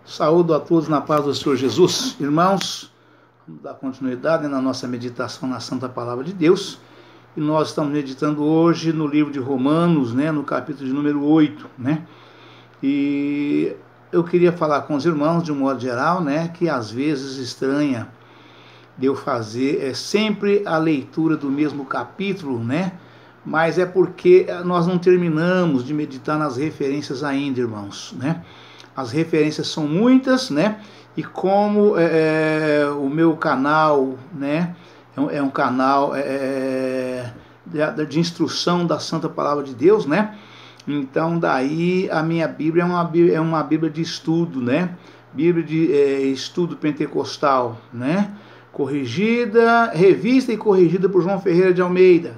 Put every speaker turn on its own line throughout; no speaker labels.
Saúdo a todos na paz do Senhor Jesus. Irmãos, vamos dar continuidade na nossa meditação na Santa Palavra de Deus. E nós estamos meditando hoje no livro de Romanos, no capítulo de número 8, E eu queria falar com os irmãos, de um modo geral, que às vezes estranha de eu fazer sempre a leitura do mesmo capítulo, Mas é porque nós não terminamos de meditar nas referências ainda, irmãos, As referências são muitas, E como o meu canal, é um canal de instrução da Santa Palavra de Deus, Então daí a minha Bíblia é uma Bíblia de estudo, Bíblia de estudo pentecostal, Corrigida, revista e corrigida por João Ferreira de Almeida,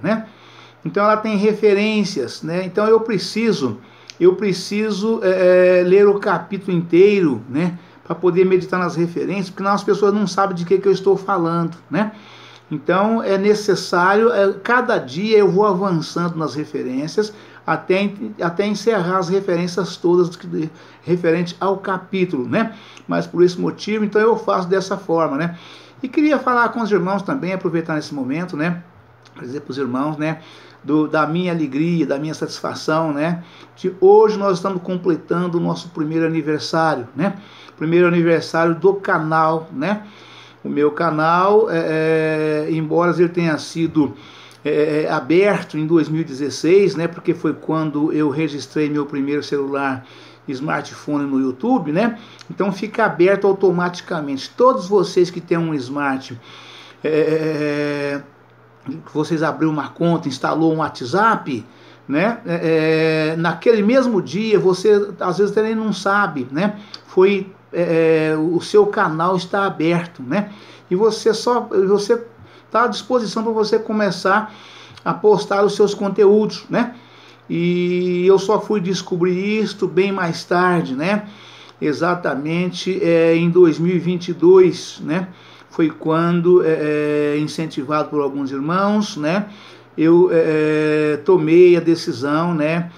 Então ela tem referências, Então eu preciso ler o capítulo inteiro, para poder meditar nas referências, porque as pessoas não sabem de que eu estou falando, Então é necessário, cada dia eu vou avançando nas referências, até encerrar as referências todas referente ao capítulo, Mas por esse motivo, então eu faço dessa forma, E queria falar com os irmãos também, aproveitar nesse momento, para dizer para os irmãos, da minha alegria, da minha satisfação, de hoje nós estamos completando o nosso primeiro aniversário, Primeiro aniversário do canal, O meu canal, embora ele tenha sido aberto em 2016, Porque foi quando eu registrei meu primeiro celular, smartphone no YouTube, Então fica aberto automaticamente. Todos vocês que têm um smart, vocês abriram uma conta, instalou um WhatsApp, naquele mesmo dia, você às vezes também não sabe, o seu canal está aberto, E você está à disposição para você começar a postar os seus conteúdos, E eu só fui descobrir isto bem mais tarde, Exatamente em 2022, Foi quando, incentivado por alguns irmãos, eu tomei a decisão,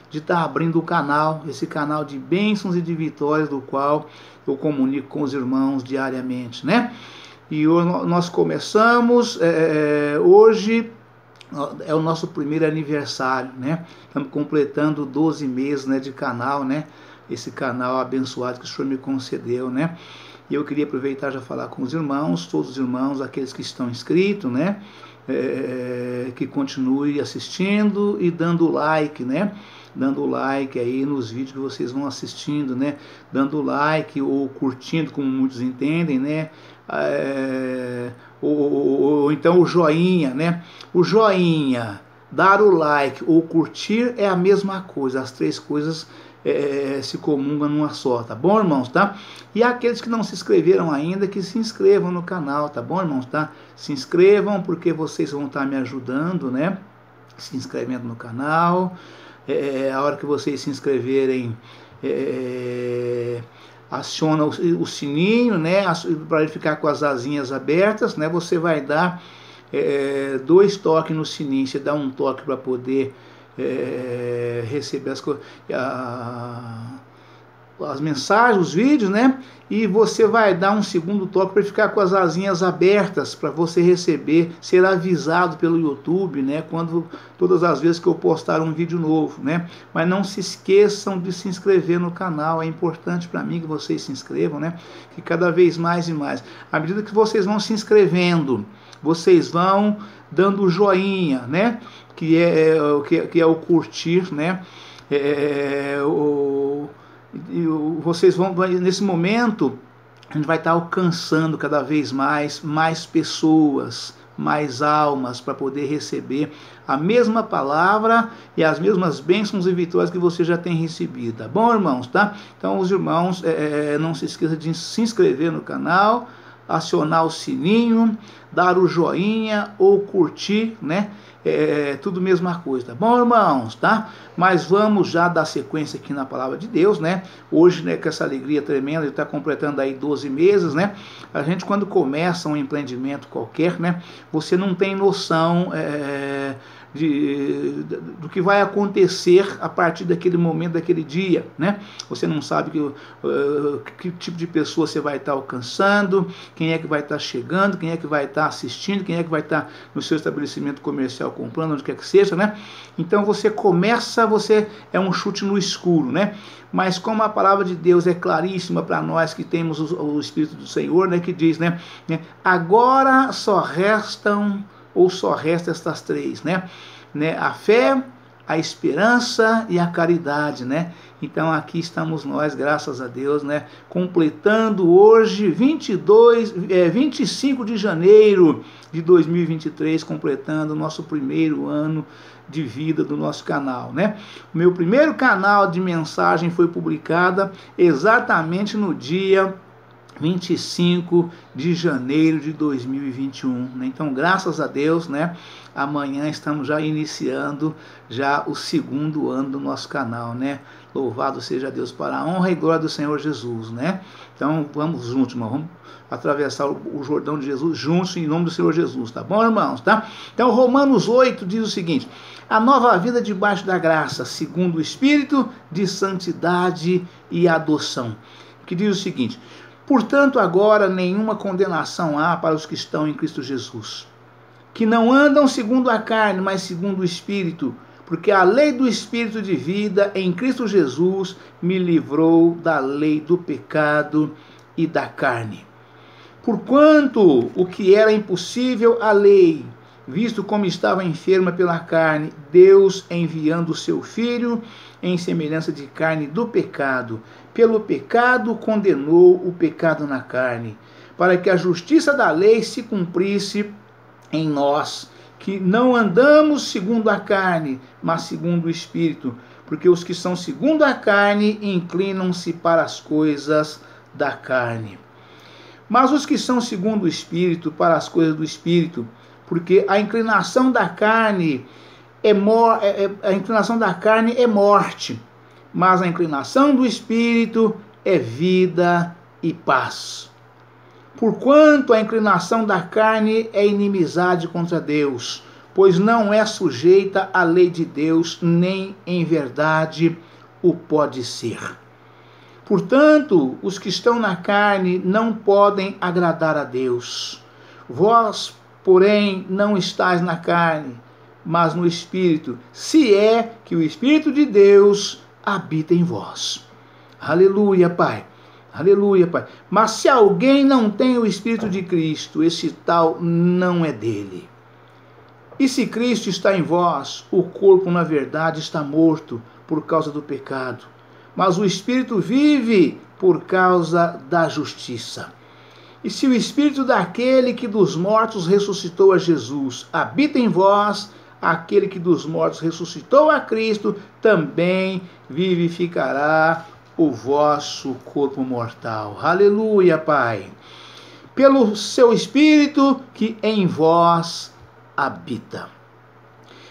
de estar abrindo o canal, esse canal de bênçãos e de vitórias, do qual eu comunico com os irmãos diariamente, E nós começamos, hoje é o nosso primeiro aniversário, Estamos completando 12 meses, de canal, Esse canal abençoado que o Senhor me concedeu, E eu queria aproveitar já falar com os irmãos, todos os irmãos, aqueles que estão inscritos, que continue assistindo e dando like, Dando like aí nos vídeos que vocês vão assistindo, Dando like ou curtindo, como muitos entendem, ou então o joinha, O joinha, dar o like ou curtir é a mesma coisa, as três coisas se comungam numa só, tá bom, irmãos, tá? E aqueles que não se inscreveram ainda, que se inscrevam no canal, tá bom, irmãos, tá? Se inscrevam, porque vocês vão estar me ajudando, Se inscrevendo no canal. A hora que vocês se inscreverem, aciona o sininho, para ele ficar com as asinhas abertas, Você vai dar 2 toques no sininho. Você dá um toque para poder receber as mensagens, os vídeos, E você vai dar um segundo toque para ficar com as asinhas abertas, para você receber, ser avisado pelo YouTube, todas as vezes que eu postar um vídeo novo, Mas não se esqueçam de se inscrever no canal, é importante para mim que vocês se inscrevam, Que cada vez mais e mais, à medida que vocês vão se inscrevendo, vocês vão dando o joinha, que é o curtir, vocês vão, nesse momento, a gente vai estar alcançando cada vez mais pessoas, mais almas, para poder receber a mesma palavra e as mesmas bênçãos e vitórias que você já tem recebido, tá bom, irmãos, tá? Então, os irmãos, não se esqueçam de se inscrever no canal, acionar o sininho, dar o joinha ou curtir, tudo mesma coisa, tá bom, irmãos, tá? Mas vamos já dar sequência aqui na Palavra de Deus, Hoje, com essa alegria tremenda, ele está completando aí 12 meses, A gente, quando começa um empreendimento qualquer, você não tem noção do que vai acontecer a partir daquele momento, daquele dia, né? Você não sabe que tipo de pessoa você vai estar alcançando, quem é que vai estar chegando, quem é que vai estar assistindo, quem é que vai estar no seu estabelecimento comercial comprando, onde quer que seja, né? Então você é um chute no escuro, né? Mas como a palavra de Deus é claríssima para nós que temos o Espírito do Senhor, né? Que diz, né? Agora só resta estas três, né? A fé, a esperança e a caridade, né? Então aqui estamos nós, graças a Deus, né? Completando hoje 25 de janeiro de 2023, completando o nosso primeiro ano de vida do nosso canal, né? O meu primeiro canal de mensagem foi publicada exatamente no dia 25 de janeiro de 2021, né? Então, graças a Deus, né? Amanhã estamos já iniciando já o segundo ano do nosso canal, né? Louvado seja Deus, para a honra e glória do Senhor Jesus, né? Então, vamos juntos, irmão, vamos atravessar o Jordão de Jesus juntos em nome do Senhor Jesus, tá bom, irmãos, tá? Então, Romanos 8 diz o seguinte: a nova vida debaixo da graça, segundo o Espírito de santidade e adoção, que diz o seguinte: portanto, agora nenhuma condenação há para os que estão em Cristo Jesus, que não andam segundo a carne, mas segundo o Espírito, porque a lei do Espírito de vida em Cristo Jesus me livrou da lei do pecado e da carne. Porquanto o que era impossível à lei, visto como estava enferma pela carne, Deus, enviando o seu Filho em semelhança de carne do pecado, pelo pecado condenou o pecado na carne, para que a justiça da lei se cumprisse em nós, que não andamos segundo a carne, mas segundo o Espírito, porque os que são segundo a carne inclinam-se para as coisas da carne. Mas os que são segundo o Espírito, para as coisas do Espírito, porque a inclinação da carne é morte, mas a inclinação do Espírito é vida e paz. Porquanto a inclinação da carne é inimizade contra Deus, pois não é sujeita à lei de Deus, nem em verdade o pode ser. Portanto, os que estão na carne não podem agradar a Deus. Vós, porém, não estáis na carne, mas no Espírito, se é que o Espírito de Deus habita em vós. Aleluia, Pai. Aleluia, Pai. Mas se alguém não tem o Espírito de Cristo, esse tal não é dele. E se Cristo está em vós, o corpo, na verdade, está morto por causa do pecado, mas o Espírito vive por causa da justiça. E se o Espírito daquele que dos mortos ressuscitou a Jesus habita em vós, aquele que dos mortos ressuscitou a Cristo também vivificará o vosso corpo mortal. Aleluia, Pai. Pelo seu Espírito que em vós habita.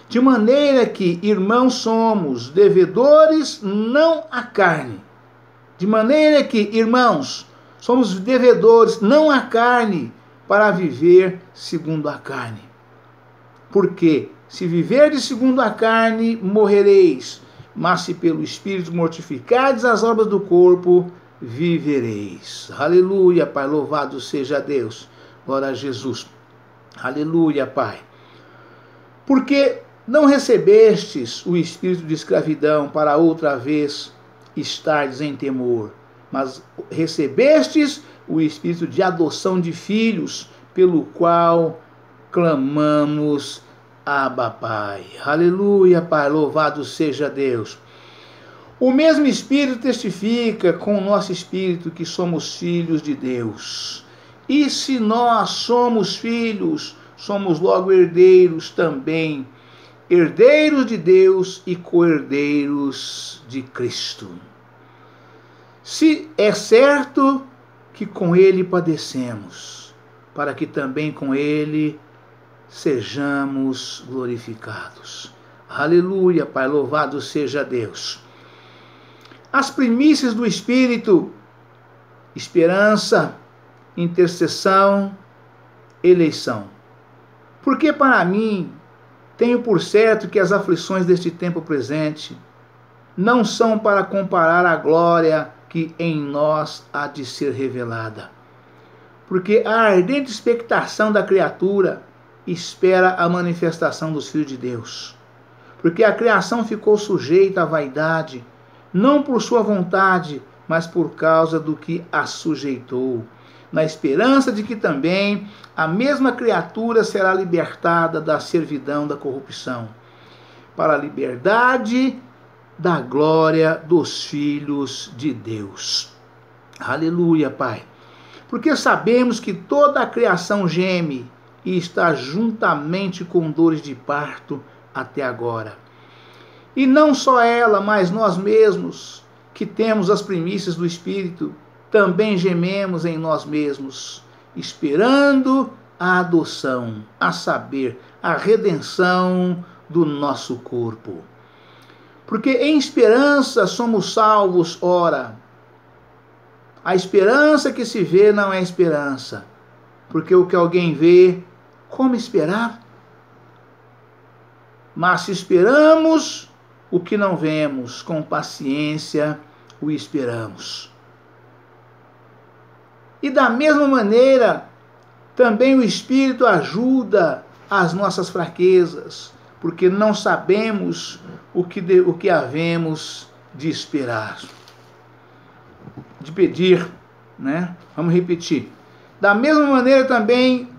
De maneira que, irmãos, somos devedores não à carne. De maneira que, irmãos, somos devedores não à carne, para viver segundo a carne. Porque, se viverdes segundo a carne, morrereis, mas se pelo Espírito mortificardes as obras do corpo, vivereis. Aleluia, Pai, louvado seja Deus. Glória a Jesus. Aleluia, Pai. Porque não recebestes o espírito de escravidão para outra vez estardes em temor, mas recebestes o espírito de adoção de filhos, pelo qual clamamos, Abba, Pai. Aleluia, Pai, louvado seja Deus. O mesmo Espírito testifica com o nosso espírito que somos filhos de Deus. E se nós somos filhos, somos logo herdeiros também, herdeiros de Deus e co-herdeiros de Cristo. Se é certo que com Ele padecemos, para que também com Ele sejamos glorificados. Aleluia, Pai, louvado seja Deus. As primícias do Espírito: esperança, intercessão, eleição. Porque para mim Tenho por certo que as aflições deste tempo presente não são para comparar a glória que em nós há de ser revelada. Porque a ardente expectação da criatura espera a manifestação dos filhos de Deus. Porque a criação ficou sujeita à vaidade, não por sua vontade, mas por causa do que a sujeitou, na esperança de que também a mesma criatura será libertada da servidão da corrupção, para a liberdade da glória dos filhos de Deus. Aleluia, Pai. Porque sabemos que toda a criação geme e está juntamente com dores de parto até agora. E não só ela, mas nós mesmos, que temos as primícias do Espírito, também gememos em nós mesmos, esperando a adoção, a saber, a redenção do nosso corpo. Porque em esperança somos salvos, ora. A esperança que se vê não é esperança, porque o que alguém vê, como esperar? Mas se esperamos o que não vemos, com paciência o esperamos. E da mesma maneira, também o Espírito ajuda as nossas fraquezas, porque não sabemos o que havemos de esperar, de pedir, né? Vamos repetir. Da mesma maneira também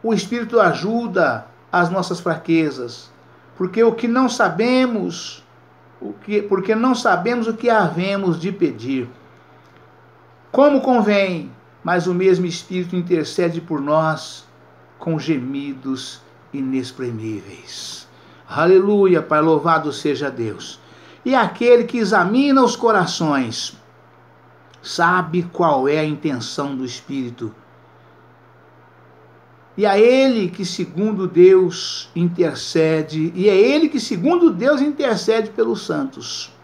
o Espírito ajuda as nossas fraquezas, porque não sabemos o que havemos de pedir, como convém, mas o mesmo Espírito intercede por nós com gemidos inexprimíveis. Aleluia, Pai, louvado seja Deus. E aquele que examina os corações sabe qual é a intenção do Espírito. E é ele que segundo Deus intercede pelos santos.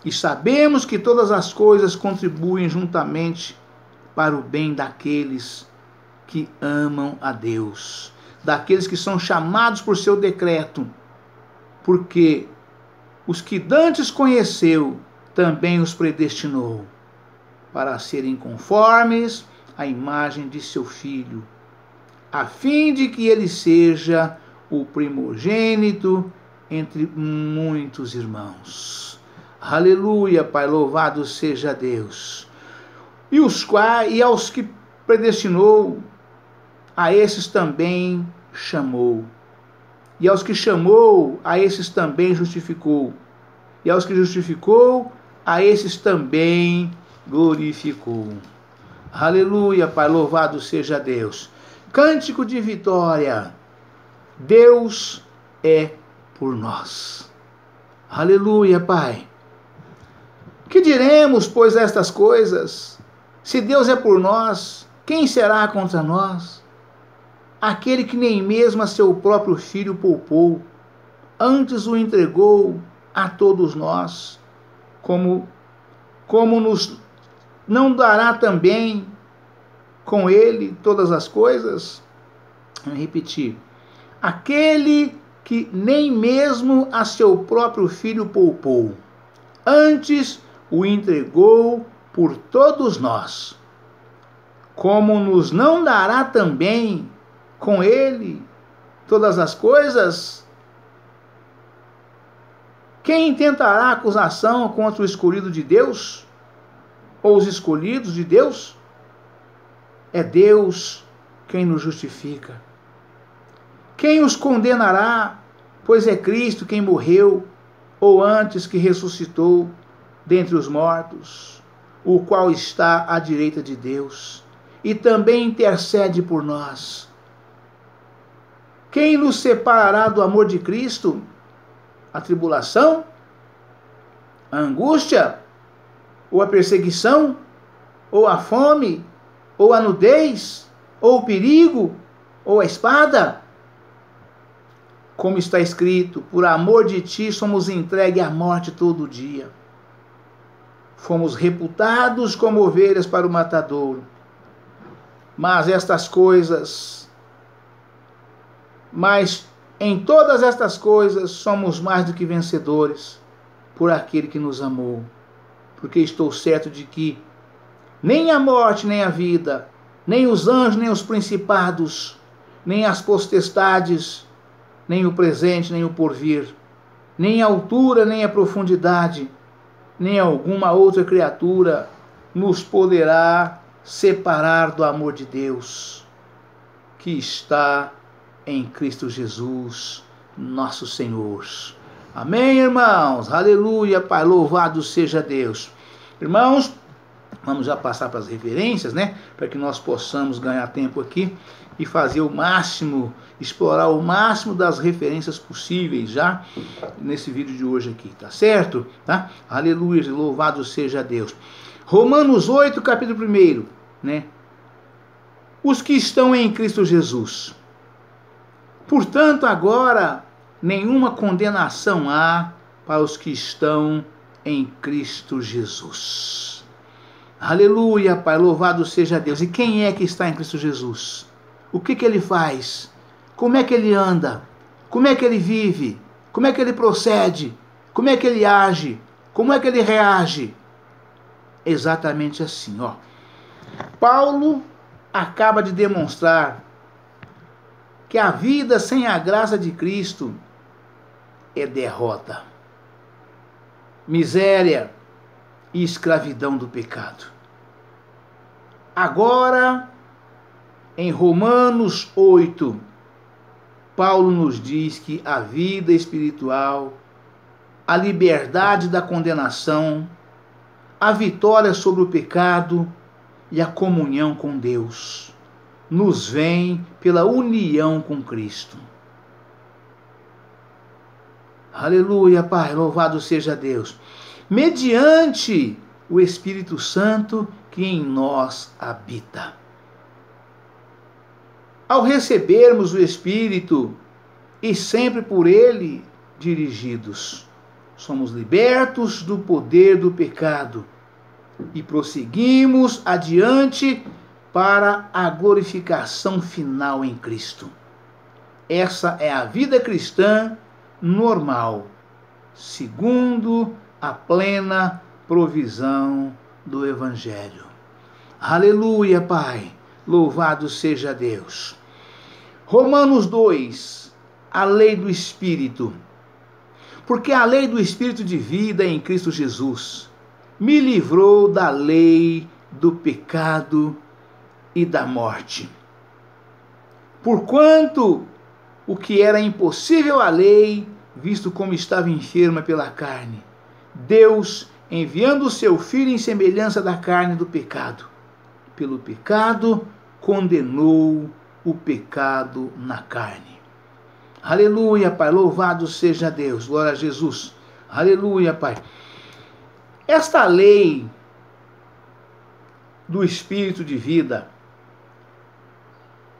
E sabemos que todas as coisas contribuem juntamente para o bem daqueles que amam a Deus, daqueles que são chamados por seu decreto, porque os que dantes conheceu, também os predestinou para serem conformes à imagem de seu Filho, a fim de que ele seja o primogênito entre muitos irmãos. Aleluia, Pai, louvado seja Deus. E aos que predestinou, a esses também chamou. E aos que chamou, a esses também justificou. E aos que justificou, a esses também glorificou. Aleluia, Pai, louvado seja Deus. Cântico de vitória. Deus é por nós. Aleluia, Pai. Que diremos, pois, estas coisas? Se Deus é por nós, quem será contra nós? Aquele que nem mesmo a seu próprio Filho poupou, antes o entregou a todos nós, como nos não dará também com ele todas as coisas? Vou repetir. Aquele que nem mesmo a seu próprio Filho poupou, antes o entregou por todos nós, como nos não dará também com ele todas as coisas? Quem intentará acusação contra o escolhido de Deus? Ou os escolhidos de Deus? É Deus quem nos justifica. Quem os condenará? Pois é Cristo quem morreu, ou antes que ressuscitou dentre os mortos, o qual está à direita de Deus, e também intercede por nós. Quem nos separará do amor de Cristo? A tribulação? A angústia? Ou a perseguição? Ou a fome? Ou a nudez? Ou o perigo? Ou a espada? Como está escrito, por amor de ti somos entregues à morte todo dia. Fomos reputados como ovelhas para o matadouro. Mas estas coisas Mas em todas estas coisas somos mais do que vencedores por aquele que nos amou. Porque estou certo de que nem a morte, nem a vida, nem os anjos, nem os principados, nem as potestades, nem o presente, nem o porvir, nem a altura, nem a profundidade, nem alguma outra criatura nos poderá separar do amor de Deus, que está em Cristo Jesus, nosso Senhor. Amém, irmãos? Aleluia, Pai, louvado seja Deus. Irmãos, vamos já passar para as referências, né? Para que nós possamos ganhar tempo aqui e fazer o máximo, explorar o máximo das referências possíveis já nesse vídeo de hoje aqui, tá certo? Tá? Aleluia, louvado seja Deus. Romanos 8, capítulo 1, né? Os que estão em Cristo Jesus. Portanto, agora, nenhuma condenação há para os que estão em Cristo Jesus. Aleluia, Pai, louvado seja Deus. E quem é que está em Cristo Jesus? O que ele faz? Como é que ele anda? Como é que ele vive? Como é que ele procede? Como é que ele age? Como é que ele reage? Exatamente assim, ó. Paulo acaba de demonstrar que a vida sem a graça de Cristo é derrota, miséria e escravidão do pecado. Agora, em Romanos 8, Paulo nos diz que a vida espiritual, a liberdade da condenação, a vitória sobre o pecado e a comunhão com Deus nos vem pela união com Cristo. Aleluia, Pai, louvado seja Deus. Mediante o Espírito Santo que em nós habita. Ao recebermos o Espírito e sempre por ele dirigidos, somos libertos do poder do pecado e prosseguimos adiante para a glorificação final em Cristo. Essa é a vida cristã normal, segundo a plena provisão do Evangelho. Aleluia, Pai, louvado seja Deus. Romanos 2, a lei do Espírito. Porque a lei do Espírito de vida em Cristo Jesus me livrou da lei do pecado e da morte. Porquanto o que era impossível à lei, visto como estava enferma pela carne, Deus, enviando o seu Filho em semelhança da carne do pecado, pelo pecado condenou o pecado na carne. Aleluia, Pai, louvado seja Deus, glória a Jesus. Aleluia, Pai. Esta lei do Espírito de vida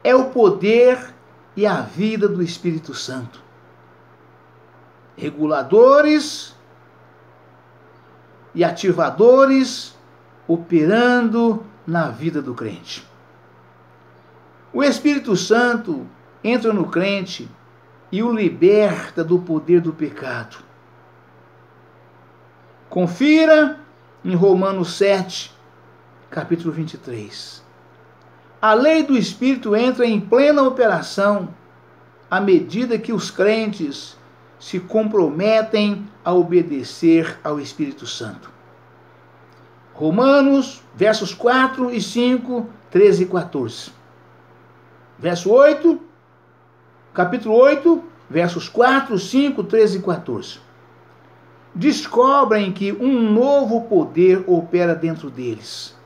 é o poder e a vida do Espírito Santo. Reguladores e ativadores operando na vida do crente. O Espírito Santo entra no crente e o liberta do poder do pecado. Confira em Romanos 7, capítulo 23. A lei do Espírito entra em plena operação à medida que os crentes se comprometem a obedecer ao Espírito Santo. Romanos, versos 4 e 5, 13 e 14. Verso 8, capítulo 8, versos 4, 5, 13 e 14. Descobrem que um novo poder opera dentro deles.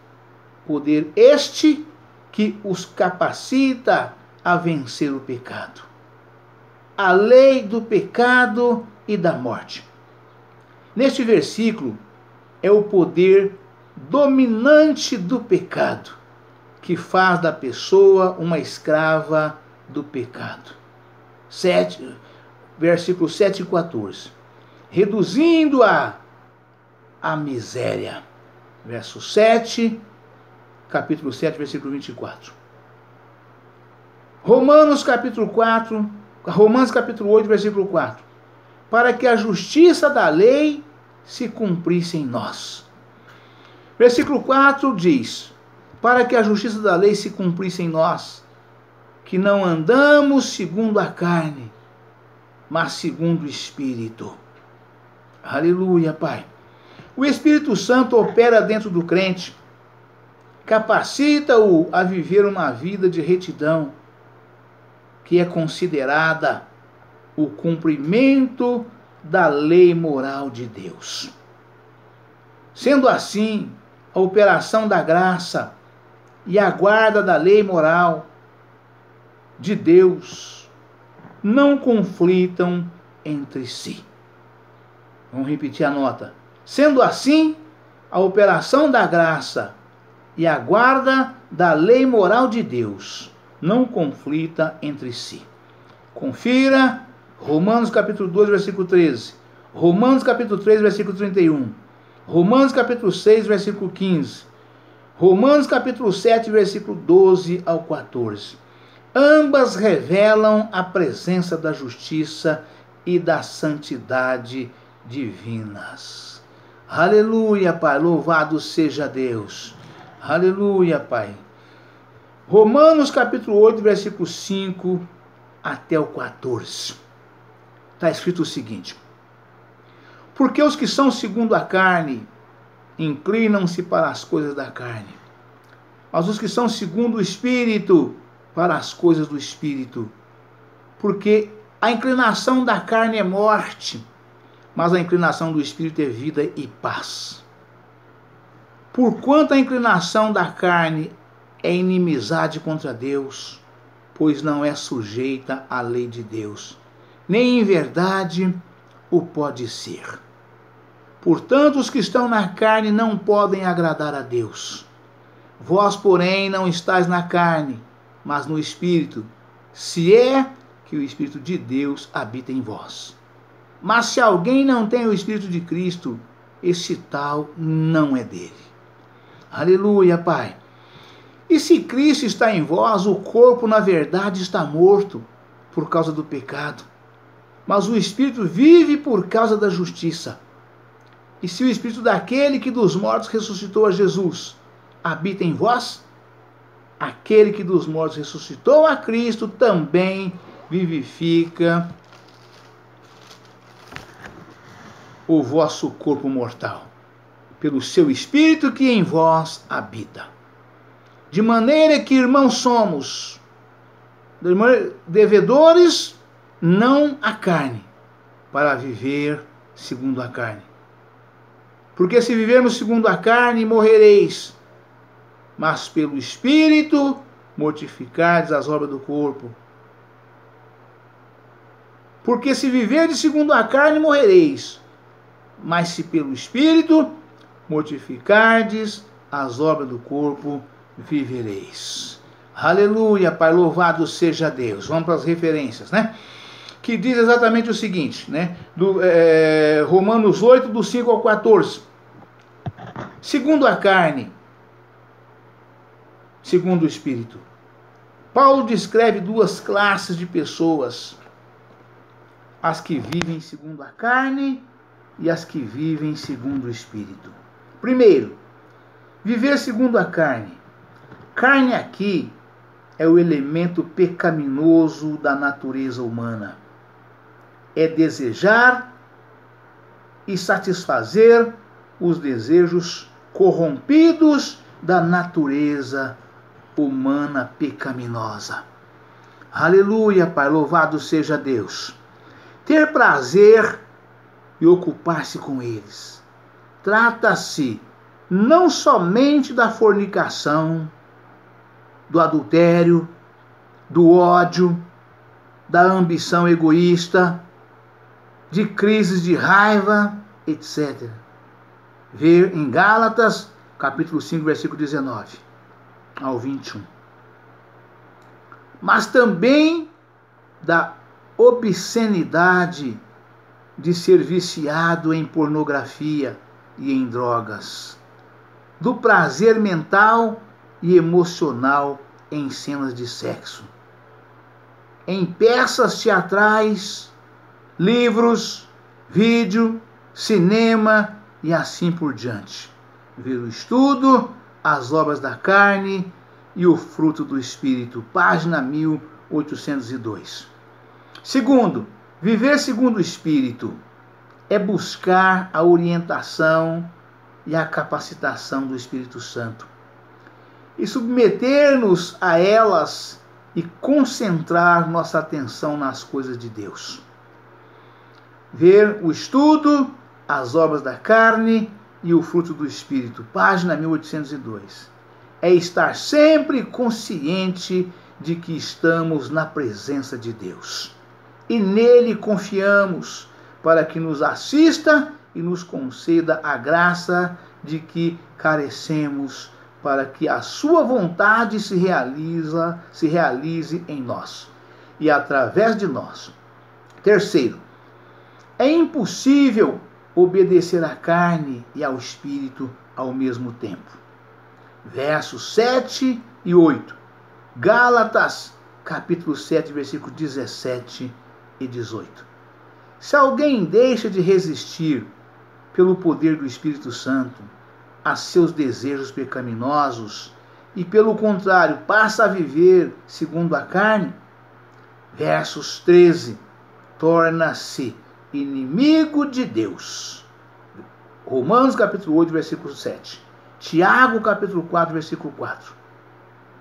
Poder este que os capacita a vencer o pecado. A lei do pecado e da morte. Neste versículo é o poder dominante do pecado que faz da pessoa uma escrava do pecado. Versículos 7 e 14. Reduzindo-a à miséria. Verso 7, capítulo 7, versículo 24. Romanos, capítulo 4, Romanos capítulo 8, versículo 4. Para que a justiça da lei se cumprisse em nós. Versículo 4 diz: para que a justiça da lei se cumprisse em nós, que não andamos segundo a carne, mas segundo o Espírito. Aleluia, Pai. O Espírito Santo opera dentro do crente, capacita-o a viver uma vida de retidão, que é considerada o cumprimento da lei moral de Deus. Sendo assim, a operação da graça e a guarda da lei moral de Deus não conflitam entre si. Vamos repetir a nota. Sendo assim, a operação da graça e a guarda da lei moral de Deus não conflita entre si. Confira Romanos capítulo 2, versículo 13. Romanos capítulo 3, versículo 31. Romanos capítulo 6, versículo 15. Romanos capítulo 7, versículo 12 ao 14. Ambas revelam a presença da justiça e da santidade divinas. Aleluia, Pai. Louvado seja Deus. Aleluia, Pai. Romanos capítulo 8, versículo 5 até o 14. Está escrito o seguinte: porque os que são segundo a carne inclinam-se para as coisas da carne, mas os que são segundo o Espírito, para as coisas do Espírito. Porque a inclinação da carne é morte, mas a inclinação do Espírito é vida e paz. Porquanto a inclinação da carne é inimizade contra Deus, pois não é sujeita à lei de Deus, nem em verdade o pode ser. Portanto, os que estão na carne não podem agradar a Deus. Vós, porém, não estáis na carne, mas no Espírito, se é que o Espírito de Deus habita em vós. Mas se alguém não tem o Espírito de Cristo, esse tal não é dele. Aleluia, Pai. E se Cristo está em vós, o corpo, na verdade, está morto por causa do pecado, mas o Espírito vive por causa da justiça. E se o Espírito daquele que dos mortos ressuscitou a Jesus habita em vós, aquele que dos mortos ressuscitou a Cristo também vivifica o vosso corpo mortal, pelo seu Espírito que em vós habita. De maneira que, irmãos, somos devedores, não à carne, para viver segundo a carne. Porque se vivermos segundo a carne, morrereis, mas pelo Espírito mortificardes as obras do corpo. Porque se viverdes segundo a carne, morrereis, mas se pelo Espírito mortificardes as obras do corpo, vivereis. Aleluia, Pai, louvado seja Deus. Vamos para as referências, né? Que diz exatamente o seguinte, né? Romanos 8, do 5 ao 14. Segundo a carne, segundo o Espírito. Paulo descreve duas classes de pessoas: as que vivem segundo a carne e as que vivem segundo o Espírito. Primeiro, viver segundo a carne. Carne aqui é o elemento pecaminoso da natureza humana. É desejar e satisfazer os desejos corrompidos da natureza humana pecaminosa. Aleluia, Pai, louvado seja Deus. Ter prazer e ocupar-se com eles. Trata-se não somente da fornicação, do adultério, do ódio, da ambição egoísta, de crises de raiva, etc. Ver em Gálatas, capítulo 5, versículo 19 ao 21. Mas também da obscenidade de ser viciado em pornografia e em drogas, do prazer mental e emocional em cenas de sexo. em peças teatrais, livros, vídeo, cinema e assim por diante. Ver o estudo, as obras da carne e o fruto do Espírito, página 1802. Segundo, viver segundo o Espírito é buscar a orientação e a capacitação do Espírito Santo e submeter-nos a elas e concentrar nossa atenção nas coisas de Deus. Ver o estudo, as obras da carne e o fruto do Espírito, página 1802. É estar sempre consciente de que estamos na presença de Deus e nele confiamos para que nos assista e nos conceda a graça de que carecemos, para que a sua vontade se realize em nós e através de nós. Terceiro, é impossível obedecer à carne e ao Espírito ao mesmo tempo. Versos 7 e 8. Gálatas, capítulo 7, versículos 17 e 18. Se alguém deixa de resistir pelo poder do Espírito Santo a seus desejos pecaminosos e, pelo contrário, passa a viver segundo a carne, versos 13, torna-se inimigo de Deus. Romanos capítulo 8, versículo 7. Tiago capítulo 4, versículo 4.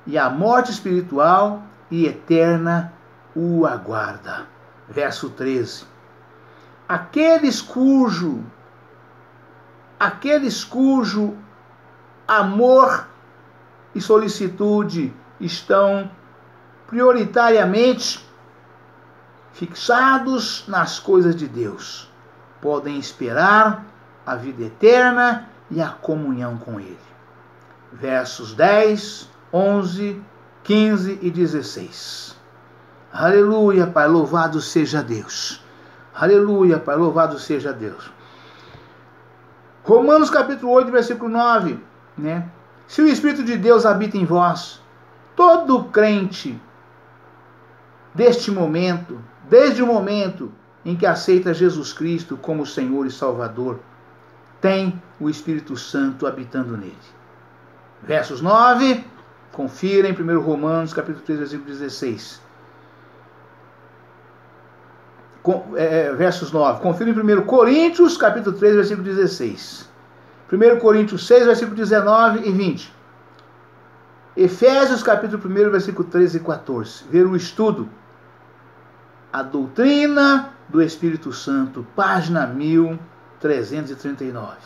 E a morte espiritual e eterna o aguarda. Verso 13. Aqueles cujo amor e solicitude estão prioritariamente fixados nas coisas de Deus, podem esperar a vida eterna e a comunhão com Ele. Versos 10, 11, 15 e 16. Aleluia, Pai, louvado seja Deus. Aleluia, Pai, louvado seja Deus. Romanos capítulo 8, versículo 9, né? Se o Espírito de Deus habita em vós, todo crente deste momento, desde o momento em que aceita Jesus Cristo como Senhor e Salvador, tem o Espírito Santo habitando nele. Versos 9, confira em 1 Romanos capítulo 3, versículo 16. Versos 9. Confira em 1 Coríntios, capítulo 3, versículo 16. 1 Coríntios 6, versículo 19 e 20. Efésios, capítulo 1, versículo 13 e 14. Ver o estudo. A doutrina do Espírito Santo, página 1339.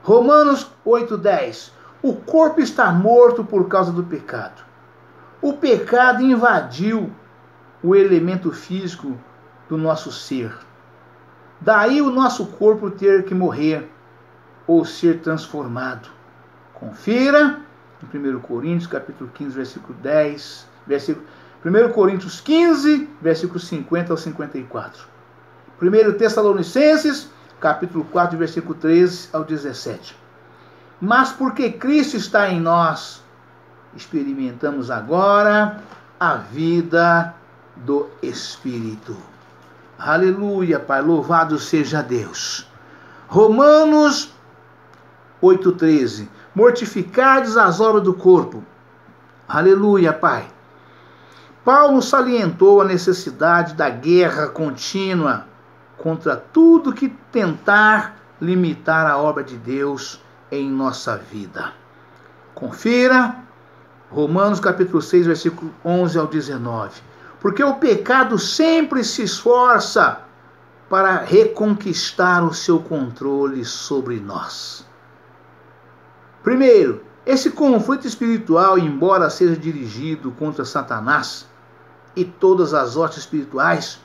Romanos 8, 10. O corpo está morto por causa do pecado. O pecado invadiu o elemento físico do nosso ser. Daí o nosso corpo ter que morrer ou ser transformado. Confira em 1 Coríntios, capítulo 15, versículo 10, 1 Coríntios 15, versículo 50 ao 54. 1 Tessalonicenses, capítulo 4, versículo 13 ao 17. Mas porque Cristo está em nós, experimentamos agora a vida do Espírito. Aleluia, Pai, louvado seja Deus. Romanos 8,13. Mortificardes as obras do corpo. Aleluia, Pai. Paulo salientou a necessidade da guerra contínua contra tudo que tentar limitar a obra de Deus em nossa vida. Confira Romanos capítulo 6, versículo 11 ao 19. Porque o pecado sempre se esforça para reconquistar o seu controle sobre nós. Primeiro, esse conflito espiritual, embora seja dirigido contra Satanás e todas as hostes espirituais,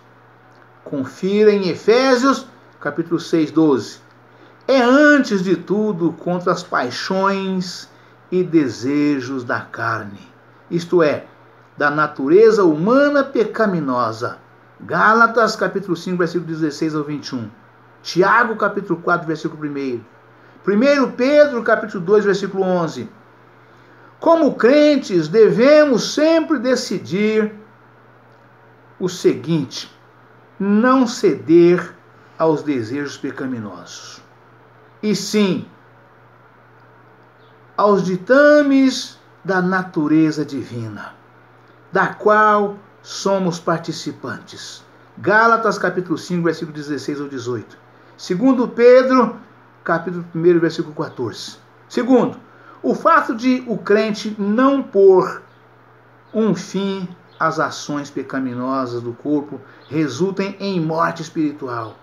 confira em Efésios, capítulo 6, 12. É antes de tudo contra as paixões e desejos da carne, isto é, da natureza humana pecaminosa. Gálatas, capítulo 5, versículo 16 ao 21. Tiago, capítulo 4, versículo 1. 1 Pedro, capítulo 2, versículo 11. Como crentes, devemos sempre decidir o seguinte: não ceder aos desejos pecaminosos, e sim aos ditames da natureza divina, da qual somos participantes. Gálatas capítulo 5, versículo 16 ao 18. Segundo Pedro, capítulo 1, versículo 14. Segundo, o fato de o crente não pôr um fim às ações pecaminosas do corpo resultem em morte espiritual.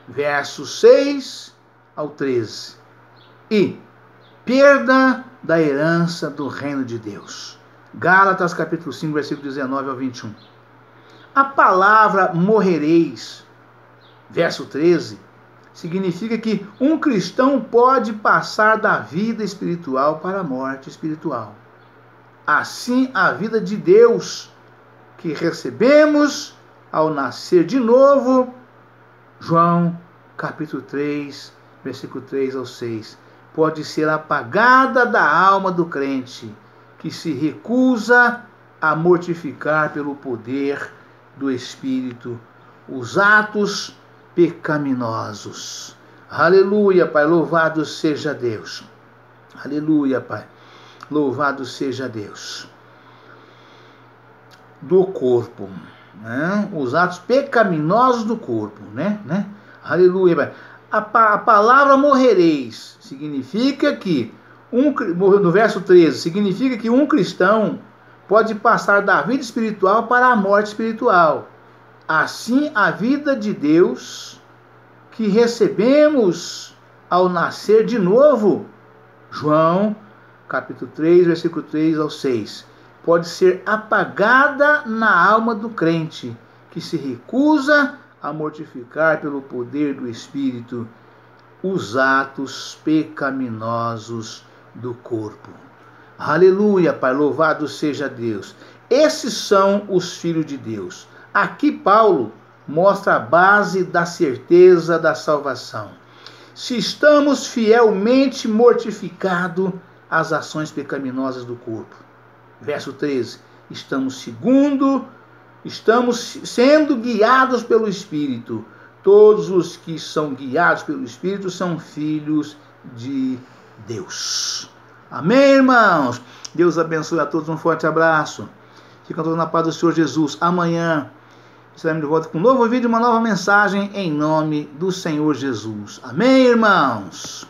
Versos 6 ao 13. E perda da herança do reino de Deus. Gálatas capítulo 5, versículo 19 ao 21. A palavra morrereis, verso 13, significa que um cristão pode passar da vida espiritual para a morte espiritual. Assim, a vida de Deus que recebemos ao nascer de novo, João capítulo 3, versículo 3 ao 6, pode ser apagada da alma do crente, que se recusa a mortificar pelo poder do Espírito os atos pecaminosos. Aleluia, Pai, louvado seja Deus. Aleluia, Pai, louvado seja Deus. Do corpo, né? Os atos pecaminosos do corpo, né? Aleluia, Pai. A palavra morrereis significa que, no verso 13, significa que um cristão pode passar da vida espiritual para a morte espiritual. Assim, a vida de Deus que recebemos ao nascer de novo, João, capítulo 3, versículo 3 ao 6, pode ser apagada na alma do crente, que se recusa a mortificar pelo poder do Espírito os atos pecaminosos do corpo. Aleluia, Pai, louvado seja Deus. Esses são os filhos de Deus. Aqui Paulo mostra a base da certeza da salvação. Se estamos fielmente mortificados às ações pecaminosas do corpo. Verso 13. Estamos sendo guiados pelo Espírito. Todos os que são guiados pelo Espírito são filhos de Deus. Amém, irmãos? Deus abençoe a todos, um forte abraço. Ficam todos na paz do Senhor Jesus. Amanhã estaremos de volta com um novo vídeo, uma nova mensagem em nome do Senhor Jesus. Amém, irmãos?